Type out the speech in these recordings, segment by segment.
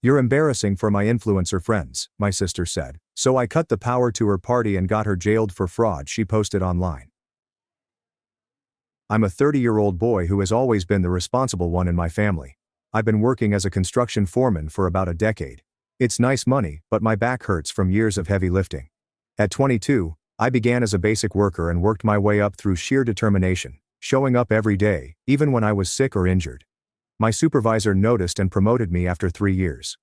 "You're embarrassing for my influencer friends," my sister said, so I cut the power to her party and got her jailed for fraud she posted online. I'm a 30-year-old boy who has always been the responsible one in my family. I've been working as a construction foreman for about a decade. It's nice money, but my back hurts from years of heavy lifting. At 22, I began as a basic worker and worked my way up through sheer determination, showing up every day, even when I was sick or injured. My supervisor noticed and promoted me after 3 years.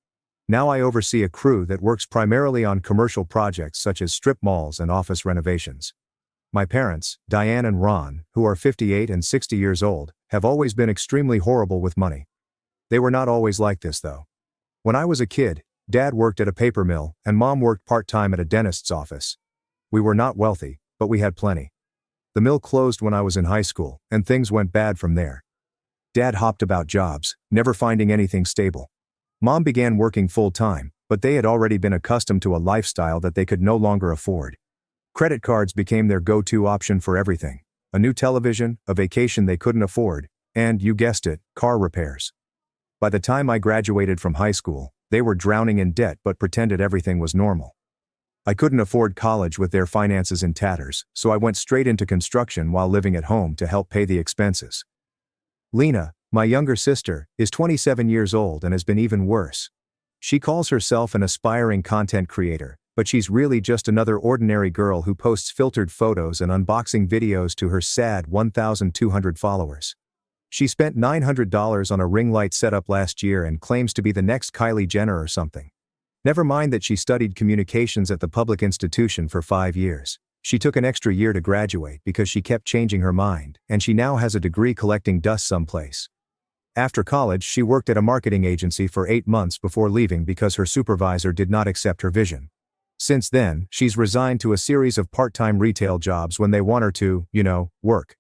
Now I oversee a crew that works primarily on commercial projects such as strip malls and office renovations. My parents, Diane and Ron, who are 58 and 60 years old, have always been extremely horrible with money. They were not always like this though. When I was a kid, Dad worked at a paper mill and Mom worked part-time at a dentist's office. We were not wealthy, but we had plenty. The mill closed when I was in high school, and things went bad from there. Dad hopped about jobs, never finding anything stable. Mom began working full-time, but they had already been accustomed to a lifestyle that they could no longer afford. Credit cards became their go-to option for everything. A new television, a vacation they couldn't afford, and, you guessed it, car repairs. By the time I graduated from high school, they were drowning in debt but pretended everything was normal. I couldn't afford college with their finances in tatters, so I went straight into construction while living at home to help pay the expenses. Lena, my younger sister, is 27 years old and has been even worse. She calls herself an aspiring content creator, but she's really just another ordinary girl who posts filtered photos and unboxing videos to her sad 1,200 followers. She spent $900 on a ring light setup last year and claims to be the next Kylie Jenner or something. Never mind that she studied communications at the public institution for 5 years. She took an extra year to graduate because she kept changing her mind, and she now has a degree collecting dust someplace. After college, she worked at a marketing agency for 8 months before leaving because her supervisor did not accept her vision. Since then, she's resigned to a series of part-time retail jobs when they want her to, work.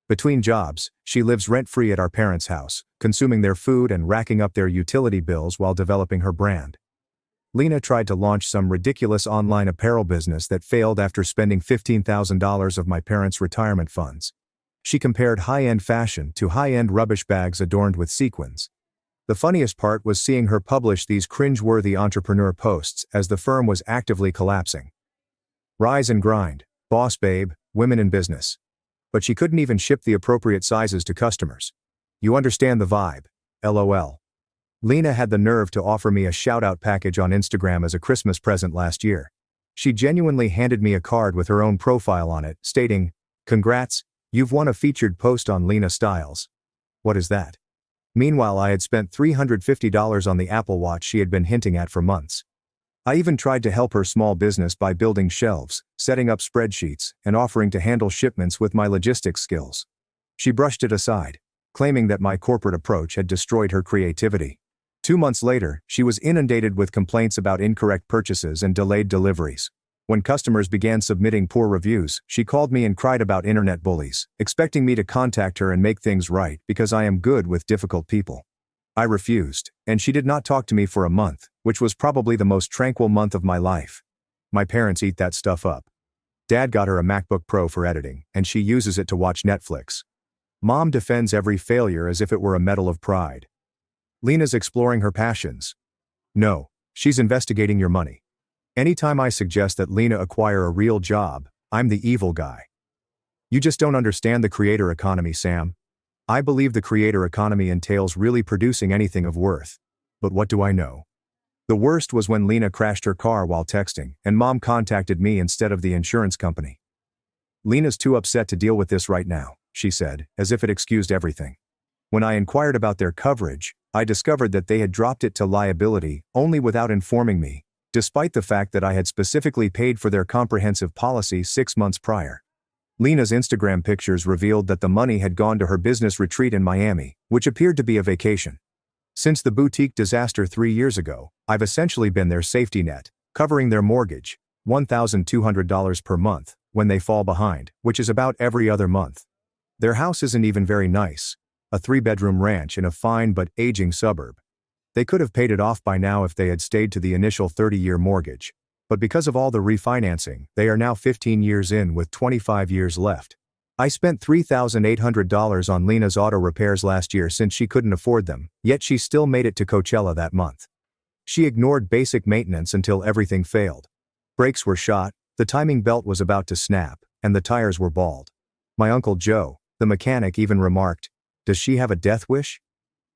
Between jobs, she lives rent-free at our parents' house, consuming their food and racking up their utility bills while developing her brand. Lena tried to launch some ridiculous online apparel business that failed after spending $15,000 of my parents' retirement funds. She compared high-end fashion to high-end rubbish bags adorned with sequins. The funniest part was seeing her publish these cringe-worthy entrepreneur posts as the firm was actively collapsing. Rise and grind, boss babe, women in business. But she couldn't even ship the appropriate sizes to customers. You understand the vibe, LOL. Lena had the nerve to offer me a shout-out package on Instagram as a Christmas present last year. She genuinely handed me a card with her own profile on it, stating, "Congrats, you've won a featured post on Lena Styles." What is that? Meanwhile, I had spent $350 on the Apple Watch she had been hinting at for months. I even tried to help her small business by building shelves, setting up spreadsheets, and offering to handle shipments with my logistics skills. She brushed it aside, claiming that my corporate approach had destroyed her creativity. 2 months later, she was inundated with complaints about incorrect purchases and delayed deliveries. When customers began submitting poor reviews, she called me and cried about internet bullies, expecting me to contact her and make things right because I am good with difficult people. I refused, and she did not talk to me for a month, which was probably the most tranquil month of my life. My parents eat that stuff up. Dad got her a MacBook Pro for editing, and she uses it to watch Netflix. Mom defends every failure as if it were a medal of pride. Lena's exploring her passions. No, she's investigating your money. Anytime I suggest that Lena acquire a real job, I'm the evil guy. You just don't understand the creator economy, Sam. I believe the creator economy entails really producing anything of worth. But what do I know? The worst was when Lena crashed her car while texting, and Mom contacted me instead of the insurance company. Lena's too upset to deal with this right now, she said, as if it excused everything. When I inquired about their coverage, I discovered that they had dropped it to liability only without informing me, despite the fact that I had specifically paid for their comprehensive policy 6 months prior. Lena's Instagram pictures revealed that the money had gone to her business retreat in Miami, which appeared to be a vacation. Since the boutique disaster 3 years ago, I've essentially been their safety net, covering their mortgage, $1,200 per month, when they fall behind, which is about every other month. Their house isn't even very nice, a 3-bedroom ranch in a fine but aging suburb. They could have paid it off by now if they had stayed to the initial 30-year mortgage. But because of all the refinancing, they are now 15 years in with 25 years left. I spent $3,800 on Lena's auto repairs last year since she couldn't afford them, yet she still made it to Coachella that month. She ignored basic maintenance until everything failed. Brakes were shot, the timing belt was about to snap, and the tires were bald. My Uncle Joe, the mechanic, even remarked, "Does she have a death wish?"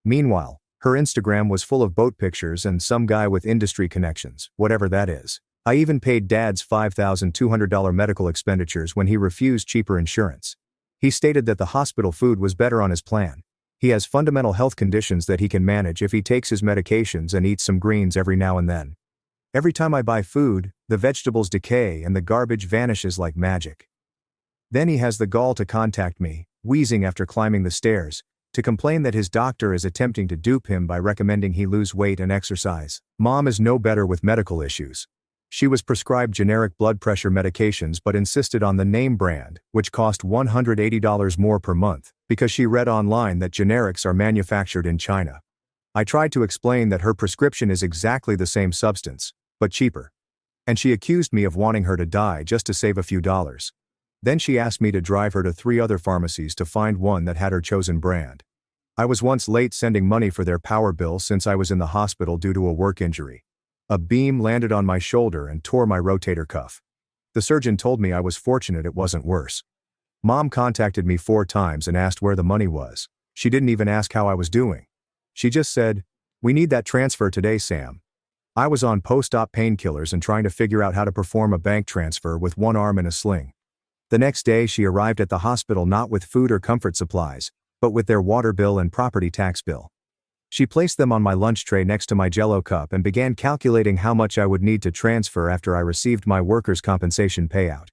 Meanwhile, her Instagram was full of boat pictures and some guy with industry connections, whatever that is. I even paid Dad's $5,200 medical expenditures when he refused cheaper insurance. He stated that the hospital food was better on his plan. He has fundamental health conditions that he can manage if he takes his medications and eats some greens every now and then. Every time I buy food, the vegetables decay and the garbage vanishes like magic. Then he has the gall to contact me, wheezing after climbing the stairs, to complain that his doctor is attempting to dupe him by recommending he lose weight and exercise. Mom is no better with medical issues. She was prescribed generic blood pressure medications but insisted on the name brand, which cost $180 more per month, because she read online that generics are manufactured in China. I tried to explain that her prescription is exactly the same substance, but cheaper. And she accused me of wanting her to die just to save a few dollars. Then she asked me to drive her to 3 other pharmacies to find one that had her chosen brand. I was once late sending money for their power bill since I was in the hospital due to a work injury. A beam landed on my shoulder and tore my rotator cuff. The surgeon told me I was fortunate it wasn't worse. Mom contacted me 4 times and asked where the money was. She didn't even ask how I was doing. She just said, "We need that transfer today, Sam." I was on post-op painkillers and trying to figure out how to perform a bank transfer with one arm in a sling. The next day she arrived at the hospital not with food or comfort supplies, but with their water bill and property tax bill. She placed them on my lunch tray next to my Jell-O cup and began calculating how much I would need to transfer after I received my workers' compensation payout.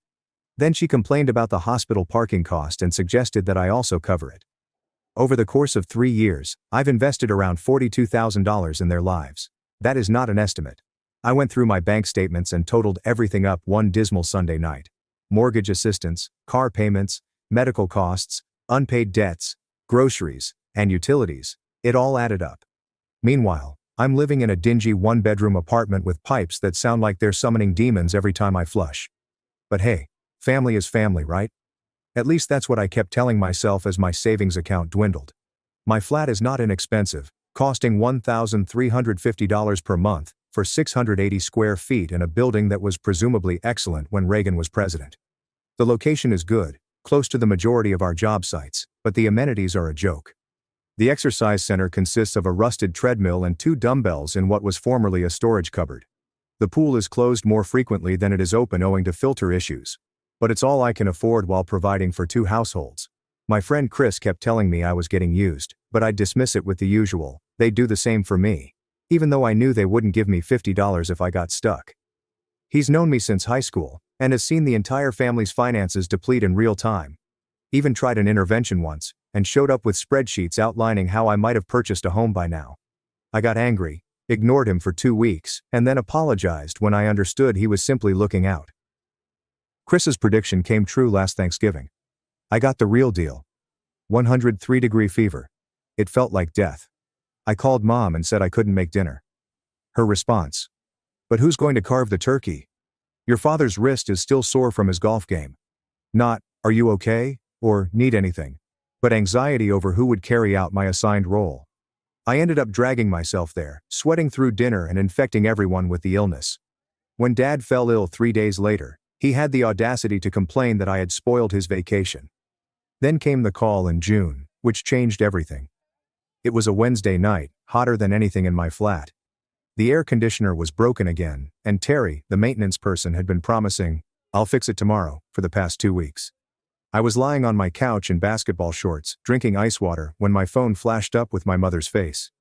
Then she complained about the hospital parking cost and suggested that I also cover it. Over the course of 3 years, I've invested around $42,000 in their lives. That is not an estimate. I went through my bank statements and totaled everything up one dismal Sunday night. Mortgage assistance, car payments, medical costs, unpaid debts, groceries, and utilities, it all added up. Meanwhile, I'm living in a dingy 1-bedroom apartment with pipes that sound like they're summoning demons every time I flush. But hey, family is family, right? At least that's what I kept telling myself as my savings account dwindled. My flat is not inexpensive, costing $1,350 per month for 680 square feet in a building that was presumably excellent when Reagan was president. The location is good, close to the majority of our job sites, but the amenities are a joke. The exercise center consists of a rusted treadmill and 2 dumbbells in what was formerly a storage cupboard. The pool is closed more frequently than it is open owing to filter issues. But it's all I can afford while providing for 2 households. My friend Chris kept telling me I was getting used, but I'd dismiss it with the usual, "They'd do the same for me," even though I knew they wouldn't give me $50 if I got stuck. He's known me since high school, and has seen the entire family's finances deplete in real time. Even tried an intervention once, and showed up with spreadsheets outlining how I might have purchased a home by now. I got angry, ignored him for 2 weeks, and then apologized when I understood he was simply looking out. Chris's prediction came true last Thanksgiving. I got the real deal. 103-degree fever. It felt like death. I called Mom and said I couldn't make dinner. Her response: "But who's going to carve the turkey? Your father's wrist is still sore from his golf game." Not, "Are you okay?" or "Need anything?" but anxiety over who would carry out my assigned role. I ended up dragging myself there, sweating through dinner and infecting everyone with the illness. When Dad fell ill 3 days later, he had the audacity to complain that I had spoiled his vacation. Then came the call in June, which changed everything. It was a Wednesday night, hotter than anything in my flat. The air conditioner was broken again, and Terry, the maintenance person, had been promising, "I'll fix it tomorrow," for the past 2 weeks. I was lying on my couch in basketball shorts, drinking ice water, when my phone flashed up with my mother's face.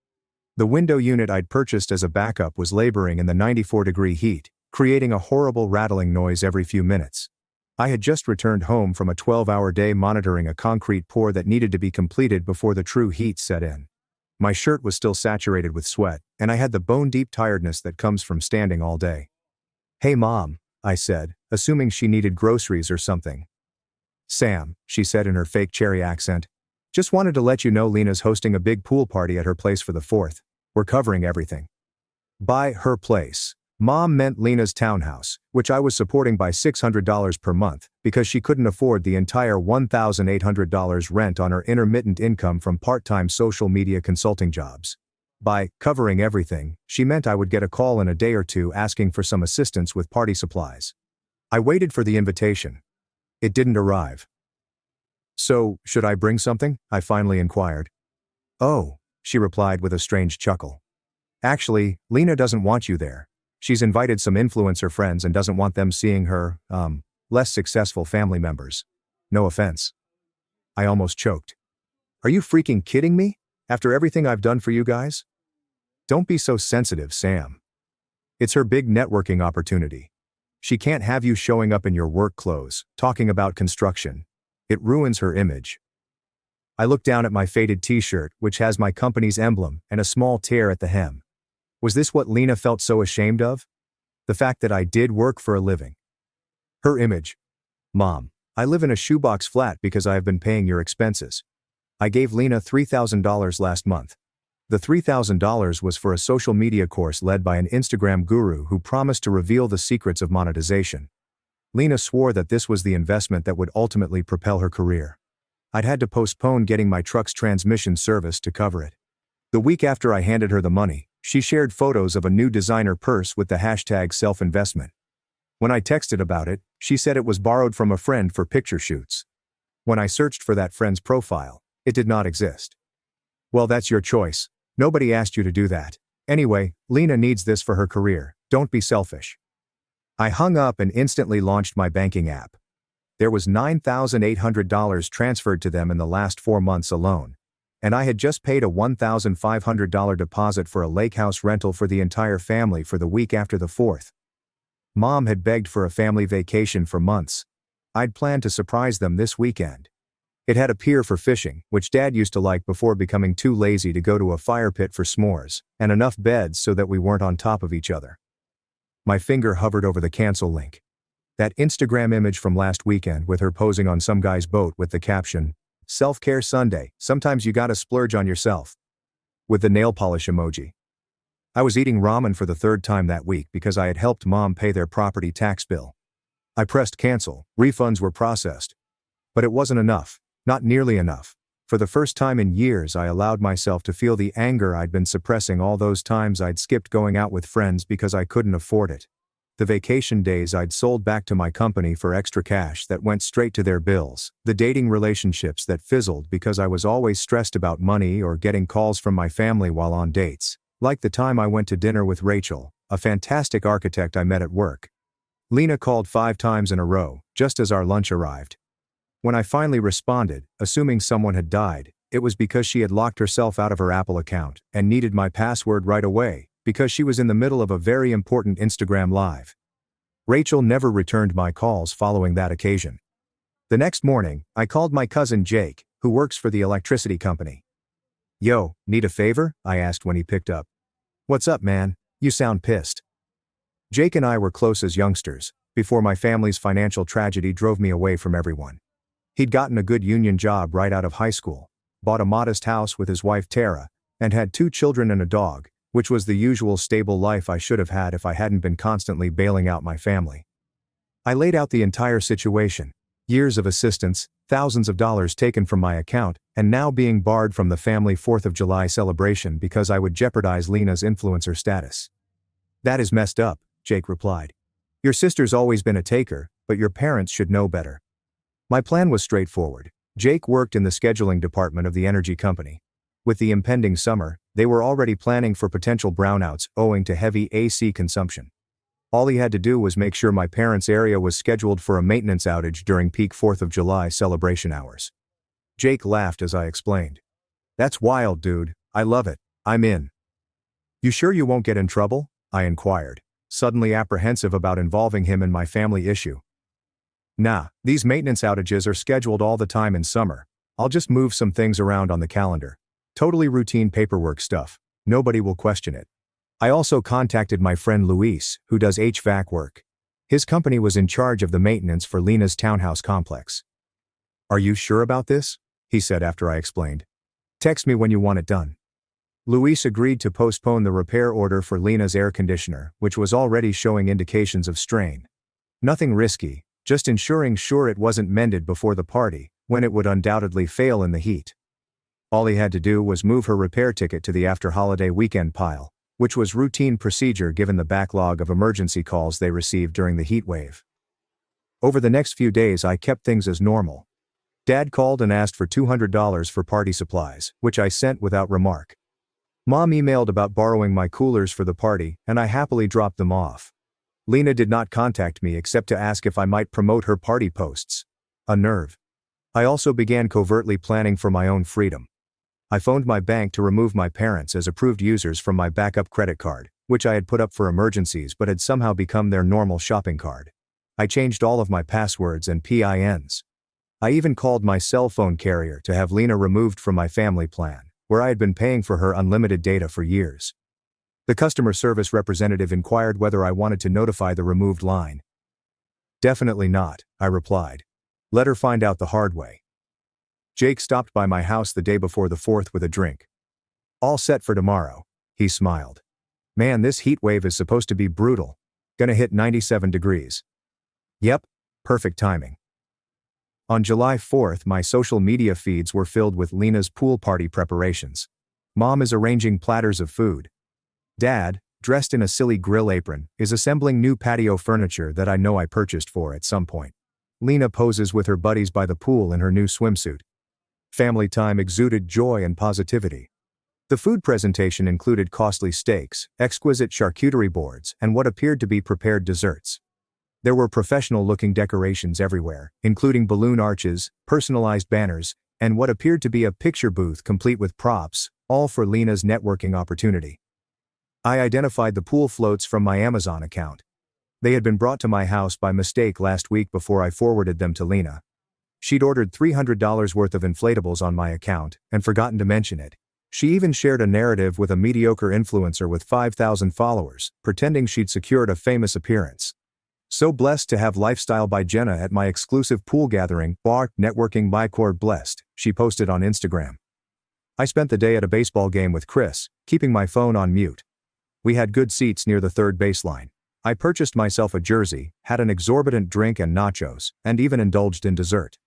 The window unit I'd purchased as a backup was laboring in the 94-degree heat, creating a horrible rattling noise every few minutes. I had just returned home from a 12-hour day monitoring a concrete pour that needed to be completed before the true heat set in. My shirt was still saturated with sweat, and I had the bone-deep tiredness that comes from standing all day. "Hey Mom," I said, assuming she needed groceries or something. "Sam," she said in her fake cherry accent, "just wanted to let you know Lena's hosting a big pool party at her place for the 4th. We're covering everything." By her place, Mom meant Lena's townhouse, which I was supporting by $600 per month, because she couldn't afford the entire $1,800 rent on her intermittent income from part-time social media consulting jobs. By covering everything, she meant I would get a call in a day or two asking for some assistance with party supplies. I waited for the invitation. It didn't arrive. So, should I bring something? I finally inquired. Oh, she replied with a strange chuckle. Actually, Lena doesn't want you there. She's invited some influencer friends and doesn't want them seeing her, less successful family members. No offense. I almost choked. Are you freaking kidding me? After everything I've done for you guys? Don't be so sensitive, Sam. It's her big networking opportunity. She can't have you showing up in your work clothes, talking about construction. It ruins her image. I looked down at my faded t-shirt, which has my company's emblem and a small tear at the hem. Was this what Lena felt so ashamed of? The fact that I did work for a living. Her image. Mom, I live in a shoebox flat because I have been paying your expenses. I gave Lena $3,000 last month. The $3,000 was for a social media course led by an Instagram guru who promised to reveal the secrets of monetization. Lena swore that this was the investment that would ultimately propel her career. I'd had to postpone getting my truck's transmission service to cover it. The week after I handed her the money, she shared photos of a new designer purse with the hashtag self-investment. When I texted about it, she said it was borrowed from a friend for picture shoots. When I searched for that friend's profile, it did not exist. Well, that's your choice. Nobody asked you to do that. Anyway, Lena needs this for her career. Don't be selfish. I hung up and instantly launched my banking app. There was $9,800 transferred to them in the last 4 months alone. And I had just paid a $1,500 deposit for a lake house rental for the entire family for the week after the 4th. Mom had begged for a family vacation for months. I'd planned to surprise them this weekend. It had a pier for fishing, which Dad used to like before becoming too lazy to go to a fire pit for s'mores, and enough beds so that we weren't on top of each other. My finger hovered over the cancel link. That Instagram image from last weekend with her posing on some guy's boat with the caption, "Self-care Sunday, sometimes you gotta splurge on yourself," with the nail polish emoji. I was eating ramen for the 3rd time that week because I had helped Mom pay their property tax bill. I pressed cancel, refunds were processed. But it wasn't enough. Not nearly enough. For the first time in years, I allowed myself to feel the anger I'd been suppressing all those times I'd skipped going out with friends because I couldn't afford it. The vacation days I'd sold back to my company for extra cash that went straight to their bills, the dating relationships that fizzled because I was always stressed about money or getting calls from my family while on dates, like the time I went to dinner with Rachel, a fantastic architect I met at work. Lena called 5 times in a row, just as our lunch arrived. When I finally responded, assuming someone had died, it was because she had locked herself out of her Apple account and needed my password right away, because she was in the middle of a very important Instagram live. Rachel never returned my calls following that occasion. The next morning, I called my cousin Jake, who works for the electricity company. "Yo, need a favor?" I asked when he picked up. "What's up, man? You sound pissed." Jake and I were close as youngsters, before my family's financial tragedy drove me away from everyone. He'd gotten a good union job right out of high school, bought a modest house with his wife Tara, and had 2 children and a dog, which was the usual stable life I should have had if I hadn't been constantly bailing out my family. I laid out the entire situation, years of assistance, thousands of dollars taken from my account, and now being barred from the family 4th of July celebration because I would jeopardize Lena's influencer status. "That is messed up," Jake replied. "Your sister's always been a taker, but your parents should know better." My plan was straightforward. Jake worked in the scheduling department of the energy company. With the impending summer, they were already planning for potential brownouts owing to heavy AC consumption. All he had to do was make sure my parents' area was scheduled for a maintenance outage during peak 4th of July celebration hours. Jake laughed as I explained. "That's wild, dude. I love it. I'm in." "You sure you won't get in trouble?" I inquired, suddenly apprehensive about involving him in my family issue. "Nah, these maintenance outages are scheduled all the time in summer. I'll just move some things around on the calendar. Totally routine paperwork stuff. Nobody will question it." I also contacted my friend Luis, who does HVAC work. His company was in charge of the maintenance for Lena's townhouse complex. "Are you sure about this?" he said after I explained. "Text me when you want it done." Luis agreed to postpone the repair order for Lena's air conditioner, which was already showing indications of strain. Nothing risky, just ensuring sure it wasn't mended before the party, when it would undoubtedly fail in the heat. All he had to do was move her repair ticket to the after-holiday weekend pile, which was routine procedure given the backlog of emergency calls they received during the heat wave. Over the next few days I kept things as normal. Dad called and asked for $200 for party supplies, which I sent without remark. Mom emailed about borrowing my coolers for the party, and I happily dropped them off. Lena did not contact me except to ask if I might promote her party posts. A nerve. I also began covertly planning for my own freedom. I phoned my bank to remove my parents as approved users from my backup credit card, which I had put up for emergencies but had somehow become their normal shopping card. I changed all of my passwords and PINs. I even called my cell phone carrier to have Lena removed from my family plan, where I had been paying for her unlimited data for years. The customer service representative inquired whether I wanted to notify the removed line. Definitely not, I replied. Let her find out the hard way. Jake stopped by my house the day before the 4th with a drink. All set for tomorrow, he smiled. Man, this heat wave is supposed to be brutal. Gonna hit 97 degrees. Yep, perfect timing. On July 4th, my social media feeds were filled with Lena's pool party preparations. Mom is arranging platters of food. Dad, dressed in a silly grill apron, is assembling new patio furniture that I know I purchased for at some point. Lena poses with her buddies by the pool in her new swimsuit. Family time exuded joy and positivity. The food presentation included costly steaks, exquisite charcuterie boards, and what appeared to be prepared desserts. There were professional-looking decorations everywhere, including balloon arches, personalized banners, and what appeared to be a picture booth complete with props, all for Lena's networking opportunity. I identified the pool floats from my Amazon account. They had been brought to my house by mistake last week before I forwarded them to Lena. She'd ordered $300 worth of inflatables on my account and forgotten to mention it. She even shared a narrative with a mediocre influencer with 5,000 followers, pretending she'd secured a famous appearance. So blessed to have Lifestyle by Jenna at my exclusive pool gathering, bar, networking my cord blessed, she posted on Instagram. I spent the day at a baseball game with Chris, keeping my phone on mute. We had good seats near the third baseline. I purchased myself a jersey, had an exorbitant drink and nachos, and even indulged in dessert.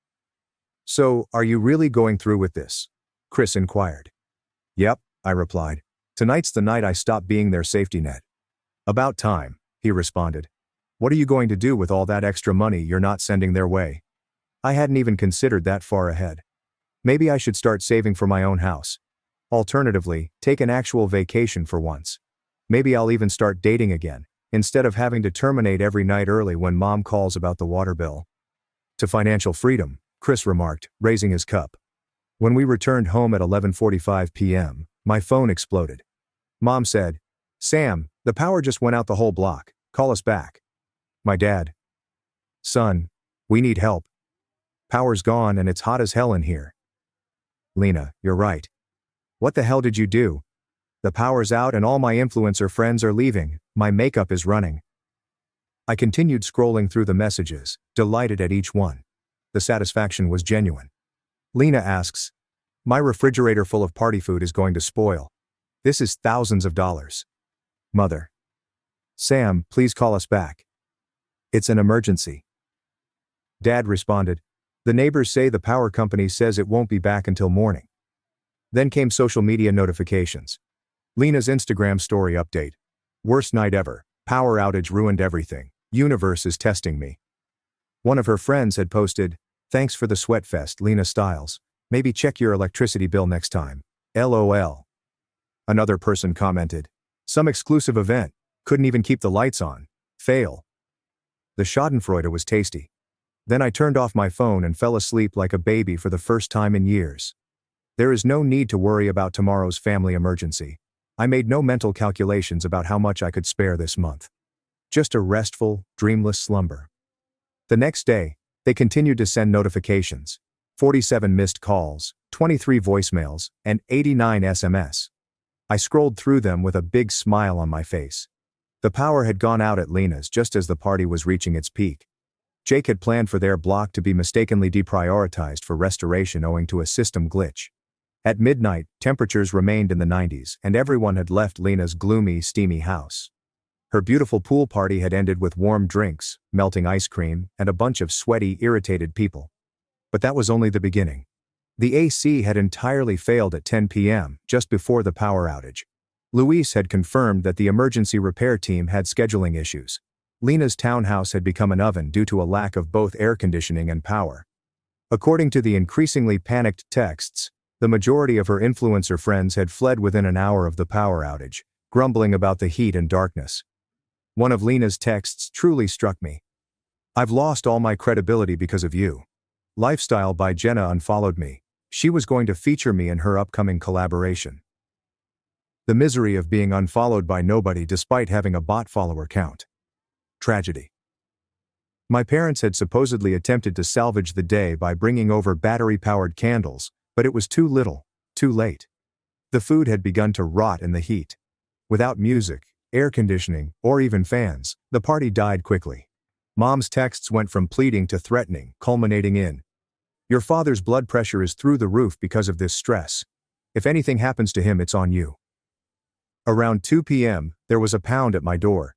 So, are you really going through with this? Chris inquired. Yep, I replied. Tonight's the night I stop being their safety net. About time, he responded. What are you going to do with all that extra money you're not sending their way? I hadn't even considered that far ahead. Maybe I should start saving for my own house. Alternatively, take an actual vacation for once. Maybe I'll even start dating again, instead of having to terminate every night early when mom calls about the water bill. To financial freedom, Chris remarked, raising his cup. When we returned home at 11:45 p.m., my phone exploded. Mom said, Sam, the power just went out the whole block. Call us back. My dad. Son, we need help. Power's gone and it's hot as hell in here. Lena, you're right. What the hell did you do? The power's out and all my influencer friends are leaving, my makeup is running. I continued scrolling through the messages, delighted at each one. The satisfaction was genuine. Lena asks, my refrigerator full of party food is going to spoil. This is thousands of dollars. Mother. Sam, please call us back. It's an emergency. Dad responded, the neighbors say the power company says it won't be back until morning. Then came social media notifications. Lena's Instagram story update. Worst night ever. Power outage ruined everything. Universe is testing me. One of her friends had posted, thanks for the sweat fest, Lena Styles. Maybe check your electricity bill next time. LOL. Another person commented, some exclusive event. Couldn't even keep the lights on. Fail. The schadenfreude was tasty. Then I turned off my phone and fell asleep like a baby for the first time in years. There is no need to worry about tomorrow's family emergency. I made no mental calculations about how much I could spare this month. Just a restful, dreamless slumber. The next day, they continued to send notifications. 47 missed calls, 23 voicemails, and 89 SMS. I scrolled through them with a big smile on my face. The power had gone out at Lena's just as the party was reaching its peak. Jake had planned for their block to be mistakenly deprioritized for restoration owing to a system glitch. At midnight, temperatures remained in the 90s and everyone had left Lena's gloomy, steamy house. Her beautiful pool party had ended with warm drinks, melting ice cream, and a bunch of sweaty, irritated people. But that was only the beginning. The AC had entirely failed at 10 p.m., just before the power outage. Luis had confirmed that the emergency repair team had scheduling issues. Lena's townhouse had become an oven due to a lack of both air conditioning and power. According to the increasingly panicked texts, the majority of her influencer friends had fled within an hour of the power outage, grumbling about the heat and darkness. One of Lena's texts truly struck me. "I've lost all my credibility because of you. Lifestyle by Jenna unfollowed me. She was going to feature me in her upcoming collaboration." The misery of being unfollowed by nobody despite having a bot follower count. Tragedy. My parents had supposedly attempted to salvage the day by bringing over battery-powered candles, but it was too little, too late. The food had begun to rot in the heat. Without music, air conditioning, or even fans, the party died quickly. Mom's texts went from pleading to threatening, culminating in, "Your father's blood pressure is through the roof because of this stress. If anything happens to him, it's on you." Around 2 p.m., there was a pound at my door.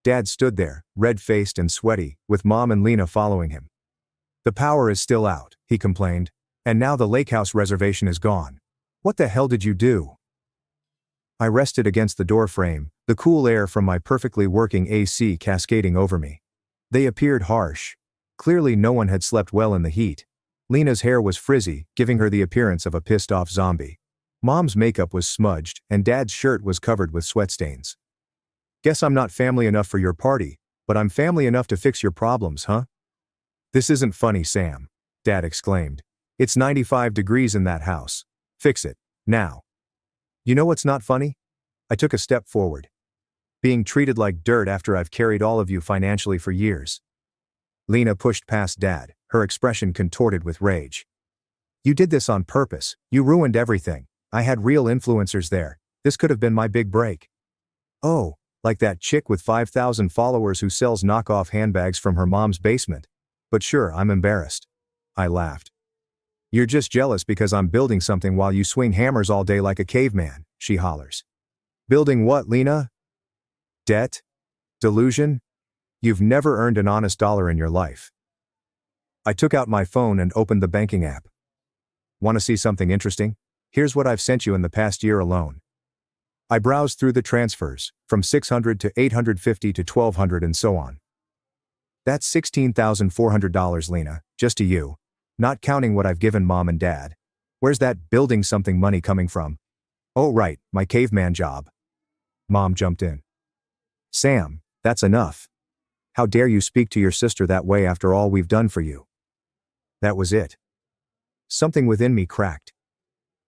Dad stood there, red-faced and sweaty, with Mom and Lena following him. "The power is still out," he complained, "and now the lake house reservation is gone. What the hell did you do?" I rested against the door frame, the cool air from my perfectly working AC cascading over me. They appeared harsh. Clearly no one had slept well in the heat. Lena's hair was frizzy, giving her the appearance of a pissed-off zombie. Mom's makeup was smudged, and Dad's shirt was covered with sweat stains. "Guess I'm not family enough for your party, but I'm family enough to fix your problems, huh?" "This isn't funny, Sam," Dad exclaimed. "It's 95 degrees in that house. Fix it, now." "You know what's not funny?" I took a step forward. "Being treated like dirt after I've carried all of you financially for years." Lena pushed past Dad, her expression contorted with rage. "You did this on purpose. You ruined everything. I had real influencers there. This could have been my big break." "Oh, like that chick with 5,000 followers who sells knockoff handbags from her mom's basement. But sure, I'm embarrassed." I laughed. "You're just jealous because I'm building something while you swing hammers all day like a caveman," she hollers. "Building what, Lena? Debt? Delusion? You've never earned an honest dollar in your life." I took out my phone and opened the banking app. "Want to see something interesting? Here's what I've sent you in the past year alone." I browsed through the transfers, from $600 to $850 to $1,200 and so on. "That's $16,400, Lena, just to you. Not counting what I've given Mom and Dad. Where's that building something money coming from?" "Oh right, my caveman job." Mom jumped in. "Sam, that's enough. How dare you speak to your sister that way after all we've done for you?" That was it. Something within me cracked.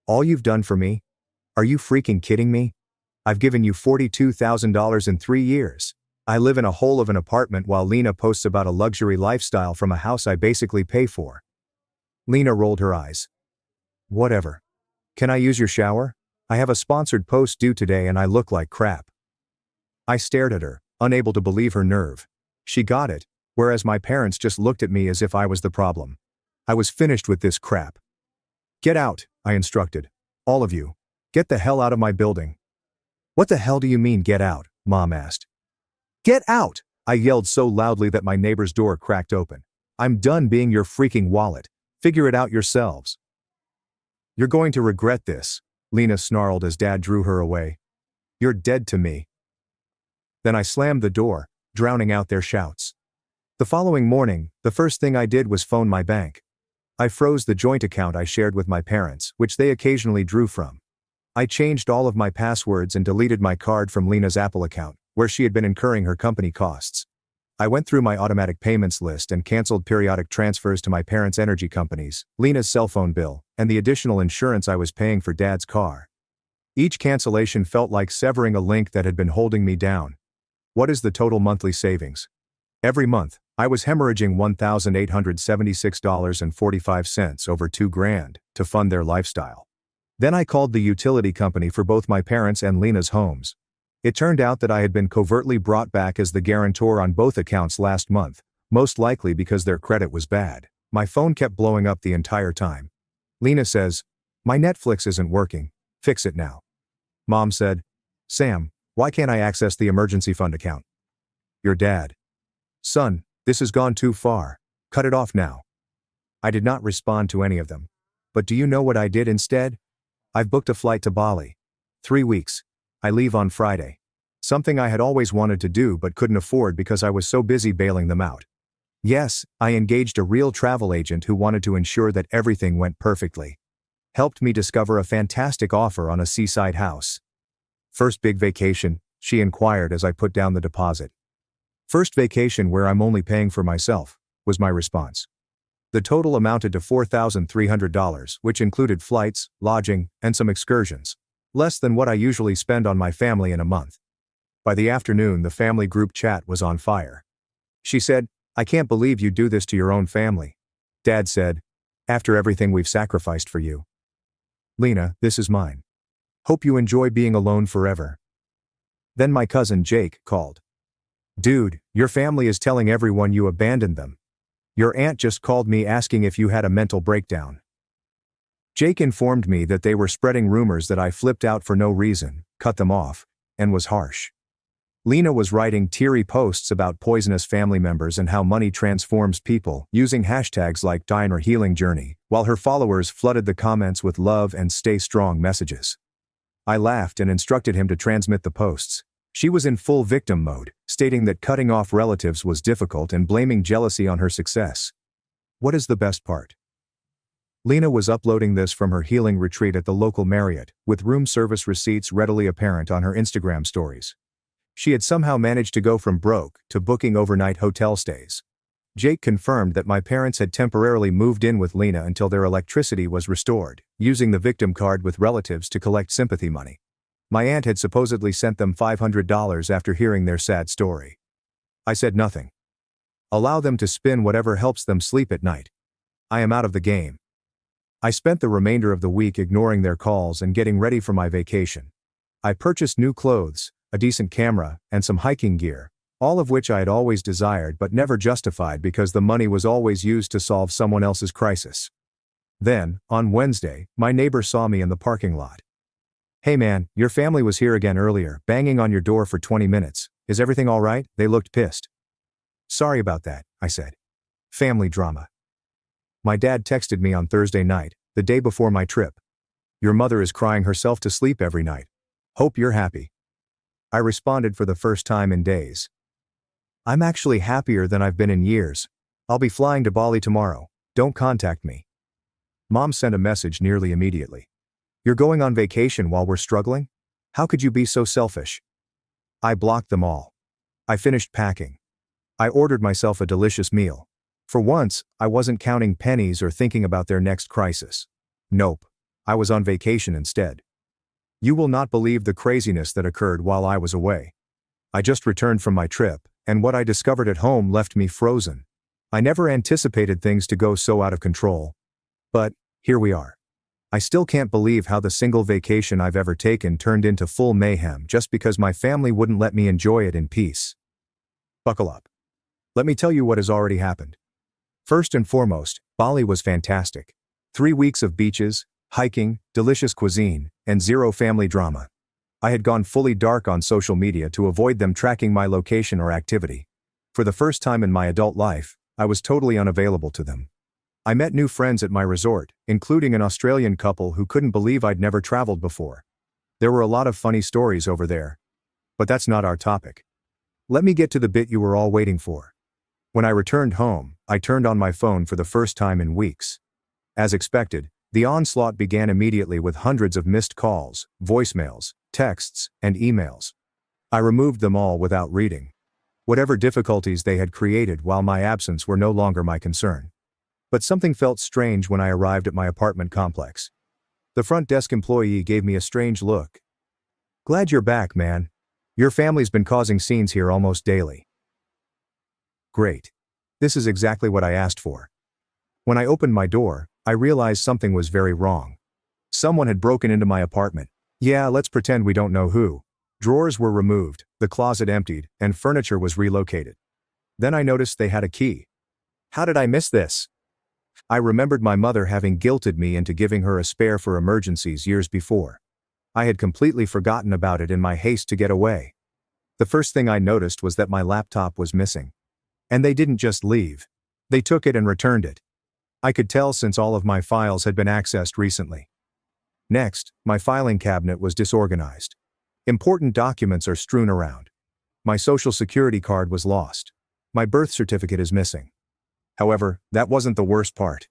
"All you've done for me? Are you freaking kidding me? I've given you $42,000 in 3 years. I live in a hole of an apartment while Lena posts about a luxury lifestyle from a house I basically pay for." Lena rolled her eyes. "Whatever. Can I use your shower? I have a sponsored post due today and I look like crap." I stared at her, unable to believe her nerve. She got it, whereas my parents just looked at me as if I was the problem. I was finished with this crap. "Get out," I instructed. "All of you. Get the hell out of my building." "What the hell do you mean get out?" Mom asked. "Get out!" I yelled so loudly that my neighbor's door cracked open. "I'm done being your freaking wallet. Figure it out yourselves." "You're going to regret this," Lena snarled as Dad drew her away. "You're dead to me." Then I slammed the door, drowning out their shouts. The following morning, the first thing I did was phone my bank. I froze the joint account I shared with my parents, which they occasionally drew from. I changed all of my passwords and deleted my card from Lena's Apple account, where she had been incurring her company costs. I went through my automatic payments list and canceled periodic transfers to my parents' energy companies, Lena's cell phone bill, and the additional insurance I was paying for Dad's car. Each cancellation felt like severing a link that had been holding me down. What is the total monthly savings? Every month, I was hemorrhaging $1,876.45 over $2,000 to fund their lifestyle. Then I called the utility company for both my parents' and Lena's homes. It turned out that I had been covertly brought back as the guarantor on both accounts last month, most likely because their credit was bad. My phone kept blowing up the entire time. Lena says, "My Netflix isn't working. Fix it now." Mom said, "Sam, why can't I access the emergency fund account?" "Your dad." "Son, this has gone too far. Cut it off now." I did not respond to any of them. But do you know what I did instead? I've booked a flight to Bali. 3 weeks. I leave on Friday. Something I had always wanted to do but couldn't afford because I was so busy bailing them out. Yes, I engaged a real travel agent who wanted to ensure that everything went perfectly. Helped me discover a fantastic offer on a seaside house. First big vacation, she inquired as I put down the deposit. First vacation where I'm only paying for myself, was my response. The total amounted to $4,300, which included flights, lodging, and some excursions. Less than what I usually spend on my family in a month. By the afternoon, the family group chat was on fire. She said, "I can't believe you do this to your own family." Dad said, "After everything we've sacrificed for you." "Lena, this is mine. Hope you enjoy being alone forever." Then my cousin Jake called. "Dude, your family is telling everyone you abandoned them. Your aunt just called me asking if you had a mental breakdown." Jake informed me that they were spreading rumors that I flipped out for no reason, cut them off, and was harsh. Lena was writing teary posts about poisonous family members and how money transforms people, using hashtags like Diner Healing Journey, while her followers flooded the comments with love and stay strong messages. I laughed and instructed him to transmit the posts. She was in full victim mode, stating that cutting off relatives was difficult and blaming jealousy on her success. What is the best part? Lena was uploading this from her healing retreat at the local Marriott, with room service receipts readily apparent on her Instagram stories. She had somehow managed to go from broke to booking overnight hotel stays. Jake confirmed that my parents had temporarily moved in with Lena until their electricity was restored, using the victim card with relatives to collect sympathy money. My aunt had supposedly sent them $500 after hearing their sad story. I said nothing. Allow them to spin whatever helps them sleep at night. I am out of the game. I spent the remainder of the week ignoring their calls and getting ready for my vacation. I purchased new clothes, a decent camera, and some hiking gear, all of which I had always desired but never justified because the money was always used to solve someone else's crisis. Then, on Wednesday, my neighbor saw me in the parking lot. "Hey man, your family was here again earlier, banging on your door for 20 minutes. Is everything all right?" They looked pissed. "Sorry about that," I said. Family drama. My dad texted me on Thursday night, the day before my trip. "Your mother is crying herself to sleep every night. Hope you're happy." I responded for the first time in days. "I'm actually happier than I've been in years. I'll be flying to Bali tomorrow. Don't contact me." Mom sent a message nearly immediately. "You're going on vacation while we're struggling? How could you be so selfish?" I blocked them all. I finished packing. I ordered myself a delicious meal. For once, I wasn't counting pennies or thinking about their next crisis. Nope. I was on vacation instead. You will not believe the craziness that occurred while I was away. I just returned from my trip, and what I discovered at home left me frozen. I never anticipated things to go so out of control. But, here we are. I still can't believe how the single vacation I've ever taken turned into full mayhem just because my family wouldn't let me enjoy it in peace. Buckle up. Let me tell you what has already happened. First and foremost, Bali was fantastic. 3 weeks of beaches, hiking, delicious cuisine, and zero family drama. I had gone fully dark on social media to avoid them tracking my location or activity. For the first time in my adult life, I was totally unavailable to them. I met new friends at my resort, including an Australian couple who couldn't believe I'd never traveled before. There were a lot of funny stories over there. But that's not our topic. Let me get to the bit you were all waiting for. When I returned home, I turned on my phone for the first time in weeks. As expected, the onslaught began immediately with hundreds of missed calls, voicemails, texts, and emails. I removed them all without reading. Whatever difficulties they had created while my absence were no longer my concern. But something felt strange when I arrived at my apartment complex. The front desk employee gave me a strange look. "Glad you're back, man. Your family's been causing scenes here almost daily." Great. This is exactly what I asked for. When I opened my door, I realized something was very wrong. Someone had broken into my apartment. Yeah, let's pretend we don't know who. Drawers were removed, the closet emptied, and furniture was relocated. Then I noticed they had a key. How did I miss this? I remembered my mother having guilted me into giving her a spare for emergencies years before. I had completely forgotten about it in my haste to get away. The first thing I noticed was that my laptop was missing. And they didn't just leave. They took it and returned it. I could tell since all of my files had been accessed recently. Next, my filing cabinet was disorganized. Important documents are strewn around. My social security card was lost. My birth certificate is missing. However, that wasn't the worst part.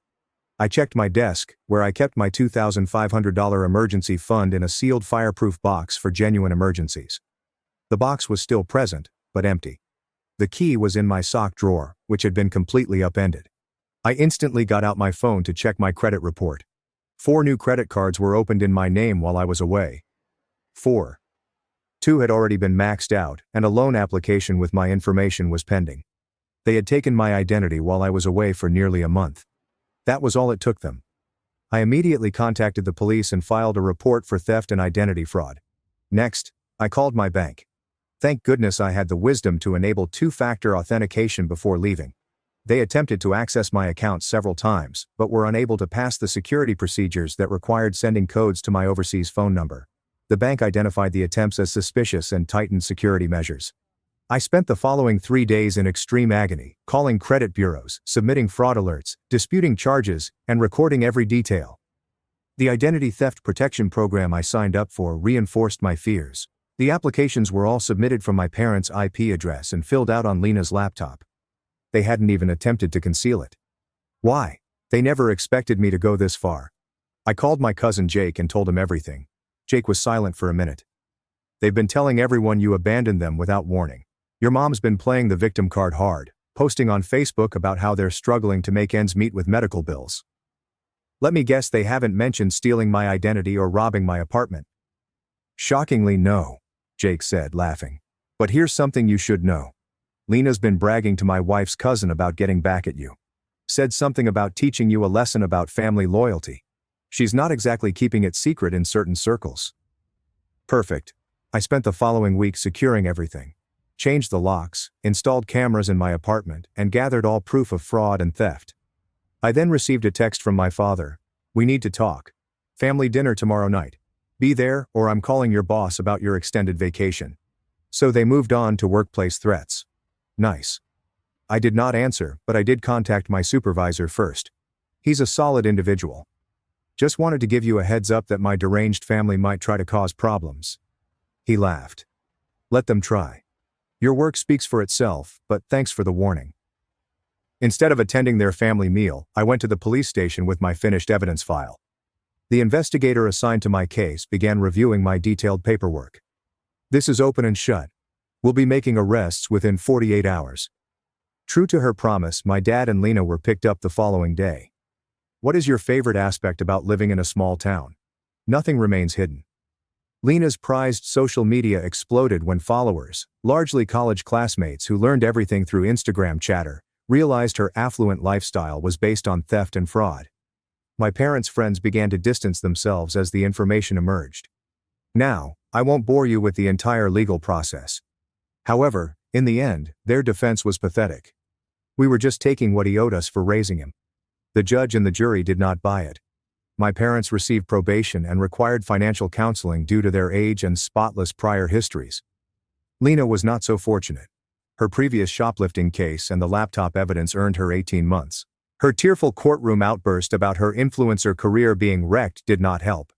I checked my desk, where I kept my $2,500 emergency fund in a sealed fireproof box for genuine emergencies. The box was still present, but empty. The key was in my sock drawer, which had been completely upended. I instantly got out my phone to check my credit report. 4 new credit cards were opened in my name while I was away. 4. 2 had already been maxed out, and a loan application with my information was pending. They had taken my identity while I was away for nearly a month. That was all it took them. I immediately contacted the police and filed a report for theft and identity fraud. Next, I called my bank. Thank goodness I had the wisdom to enable 2-factor authentication before leaving. They attempted to access my account several times, but were unable to pass the security procedures that required sending codes to my overseas phone number. The bank identified the attempts as suspicious and tightened security measures. I spent the following 3 days in extreme agony, calling credit bureaus, submitting fraud alerts, disputing charges, and recording every detail. The identity theft protection program I signed up for reinforced my fears. The applications were all submitted from my parents' IP address and filled out on Lena's laptop. They hadn't even attempted to conceal it. Why? They never expected me to go this far. I called my cousin Jake and told him everything. Jake was silent for a minute. They've been telling everyone you abandoned them without warning. Your mom's been playing the victim card hard, posting on Facebook about how they're struggling to make ends meet with medical bills. Let me guess they haven't mentioned stealing my identity or robbing my apartment. Shockingly, no, Jake said, laughing. But here's something you should know. Lena's been bragging to my wife's cousin about getting back at you. Said something about teaching you a lesson about family loyalty. She's not exactly keeping it secret in certain circles. Perfect. I spent the following week securing everything. Changed the locks, installed cameras in my apartment, and gathered all proof of fraud and theft. I then received a text from my father. We need to talk. Family dinner tomorrow night. Be there, or I'm calling your boss about your extended vacation. So they moved on to workplace threats. Nice. I did not answer, but I did contact my supervisor first. He's a solid individual. Just wanted to give you a heads up that my deranged family might try to cause problems. He laughed. Let them try. Your work speaks for itself, but thanks for the warning. Instead of attending their family meal, I went to the police station with my finished evidence file. The investigator assigned to my case began reviewing my detailed paperwork. This is open and shut. We'll be making arrests within 48 hours. True to her promise, my dad and Lena were picked up the following day. What is your favorite aspect about living in a small town? Nothing remains hidden. Lena's prized social media exploded when followers, largely college classmates who learned everything through Instagram chatter, realized her affluent lifestyle was based on theft and fraud. My parents' friends began to distance themselves as the information emerged. Now, I won't bore you with the entire legal process. However, in the end, their defense was pathetic. We were just taking what he owed us for raising him. The judge and the jury did not buy it. My parents received probation and required financial counseling due to their age and spotless prior histories. Lena was not so fortunate. Her previous shoplifting case and the laptop evidence earned her 18 months. Her tearful courtroom outburst about her influencer career being wrecked did not help.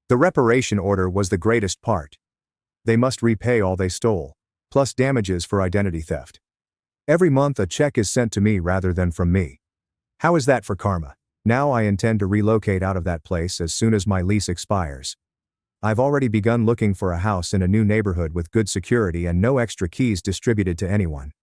The reparation order was the greatest part. They must repay all they stole, plus damages for identity theft. Every month a check is sent to me rather than from me. How is that for karma? Now I intend to relocate out of that place as soon as my lease expires. I've already begun looking for a house in a new neighborhood with good security and no extra keys distributed to anyone.